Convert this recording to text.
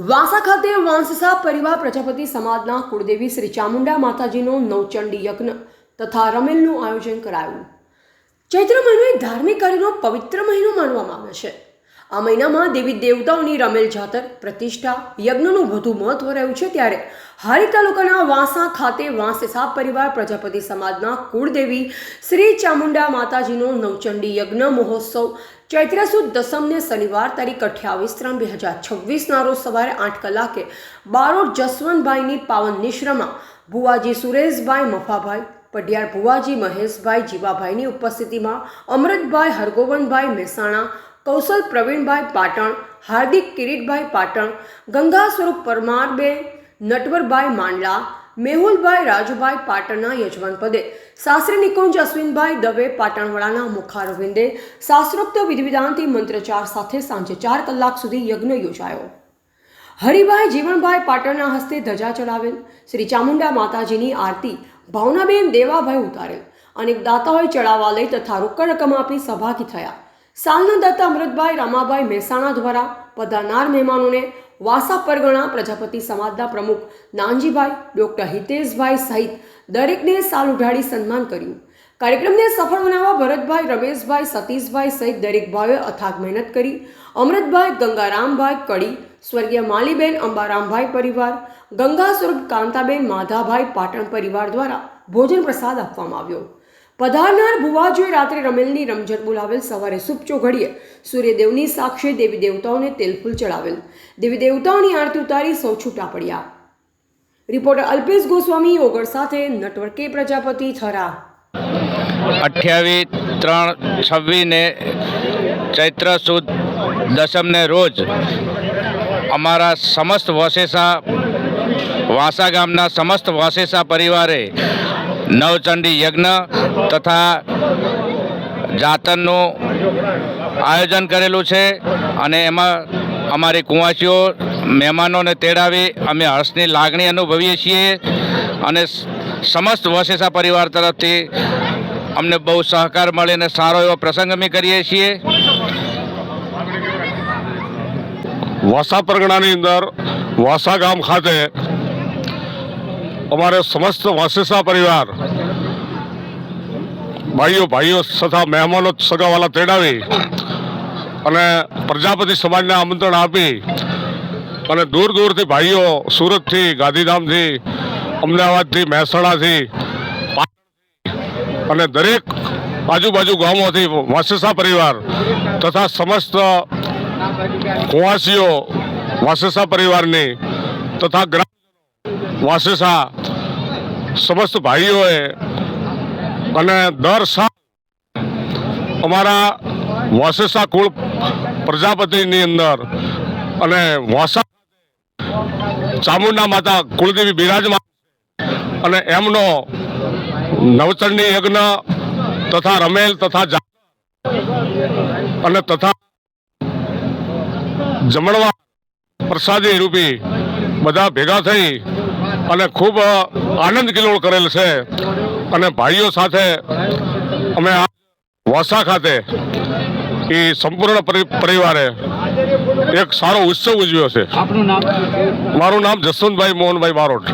વાસા ખાતે વાંસસા પરિવાર પ્રજાપતિ સમાજના કુળદેવી શ્રી ચામુંડા માતાજીનો નવચંડી યજ્ઞ તથા રમેલનું આયોજન કરાયું। ચૈત્ર મહિનો એક ધાર્મિક કાર્યનો પવિત્ર મહિનો માનવામાં આવે છે। આ મહિનામાં દેવી દેવતાઓની રમેલ જાતર પ્રતિષ્ઠા યજ્ઞનું વધુ મહત્વ રહ્યું છે। ત્યારે હારી તાલુકાના વાંસા ખાતે વાંસસા પરિવાર પ્રજાપતિ સમાજના કુળદેવી શ્રી ચામુંડા માતાજીનો નવચંડી યજ્ઞ મહોત્સવ ચૈત્ર સુદ દસમને શનિવાર તારીખ 28/3/2026 રોજ સવારે 8 કલાકે બારોટ જસવંતભાઈની પાવન નિશ્રામાં ભુવાજી સુરેશભાઈ મફાભાઈ પઢિયાર ભુવાજી મહેશભાઈ જીવાભાઈની ઉપસ્થિતિમાં અમૃતભાઈ હરગોવનભાઈ મહેસાણા કૌશલ પ્રવીણભાઈ પાટણ હાર્દિક કિરીટભાઈ પાટણ ગંગા સ્વરૂપ પરમારબેન નટવરભાઈ માંડલા મેહુલભાઈ રાજુભાઈ પાટણના યજમાન પદે શાસ્ત્રી નિકુંજ અશ્વિનભાઈ દવે પાટણવાળાના મુખારવિંદે શાસ્ત્રોક્ત વિધિવિધાનથી મંત્રચાર સાથે સાંજે 4 કલાક સુધી યજ્ઞ યોજાયો। હરિભાઈ જીવણભાઈ પાટણના હસ્તે ધજા ચડાવેલ, શ્રી ચામુંડા માતાજીની આરતી ભાવનાબેન દેવાભાઈ ઉતારેલ, અનેક દાતાઓએ ચડાવવા લઈ તથા રોકડ રકમ આપી સહભાગી થયા। સાલના દાતા અમૃતભાઈ રામાભાઈ મહેસાણા દ્વારા પધારનાર મહેમાનોને વાસા પરગણા પ્રજાપતિ સમાજના પ્રમુખ નાનજીભાઈ ડૉક્ટર હિતેશભાઈ સહિત દરેકને સાલ ઉઢાડી સન્માન કર્યું। કાર્યક્રમને સફળ બનાવવા ભરતભાઈ રમેશભાઈ સતીશભાઈ સહિત દરેક ભાઈઓએ અથાગ મહેનત કરી। અમૃતભાઈ ગંગારામભાઈ કડી, સ્વર્ગીય માલીબેન અંબારામભાઈ પરિવાર, ગંગા સ્વરૂપ કાંતાબેન માધાભાઈ પાટણ પરિવાર દ્વારા ભોજન પ્રસાદ આપવામાં આવ્યો। પધારનાર ભુવાજીએ રાત્રે રમેલની રમઝટ બોલાવેલ, સવારે સુપચો ઘડીએ સૂર્યદેવની સાક્ષી દેવી દેવતાઓને તેલફૂલ ચડાવેલ, દેવી દેવતાઓની આરતી ઉતારી સૌ છૂટા પડ્યા। રિપોર્ટર અલ્પેશ ગોસ્વામી ઓગળ સાથે નટવર કે પ્રજાપતિ થરા। 28/3/26 ને ચૈત્ર સુદ દસમને રોજ અમારા સમસ્ત વાસા ગામના સમસ્ત વાસેસા પરિવારે નવચંડી યજ્ઞ તથા જાતરનું આયોજન કરેલું છે અને એમાં અમારી કુંવાસીઓ મહેમાનોને તેડાવી અમે હર્ષની લાગણી અનુભવીએ છીએ અને સમસ્ત વસેસા પરિવાર તરફથી અમને બહુ સહકાર મળે અને સારો એવો પ્રસંગ અમે કરીએ છીએ। વાસા પરગણાની અંદર વાસા ગામ ખાતે અમારે સમસ્ત વાસેસા પરિવાર ભાઈઓ તથા મહેમાનો સગાવાલા તેડાવી અને પ્રજાપતિ સમાજને આમંત્રણ આપી અને દૂર દૂરથી ભાઈઓ સુરતથી, ગાંધીધામથી, અમદાવાદથી, મહેસાણાથી અને દરેક આજુબાજુ ગામોથી વાસેસા પરિવાર તથા સમસ્ત કુંવાસીઓ વાસેસા પરિવારની તથા ગ્રામ વાસેસા સમસ્ત ભાઈઓએ અને દર સાલ અમારા વાસેસા કુળ પ્રજાપતિની અંદર અને વાસા ચામુંડા માતા કુળદેવી બિરાજમાન અને એમનો નવચંડી યજ્ઞ તથા રમેલ તથા અને તથા જમણવા પ્રસાદી રૂપી બધા ભેગા થઈ અને ખૂબ આનંદ કિલોળ કરેલ છે અને ભાઈઓ સાથે અમે વાસા ખાતે એ સંપૂર્ણ પરિવારે એક સારો ઉત્સવ ઉજવ્યો છે। મારું નામ જસવંતભાઈ મોહનભાઈ બારોટ।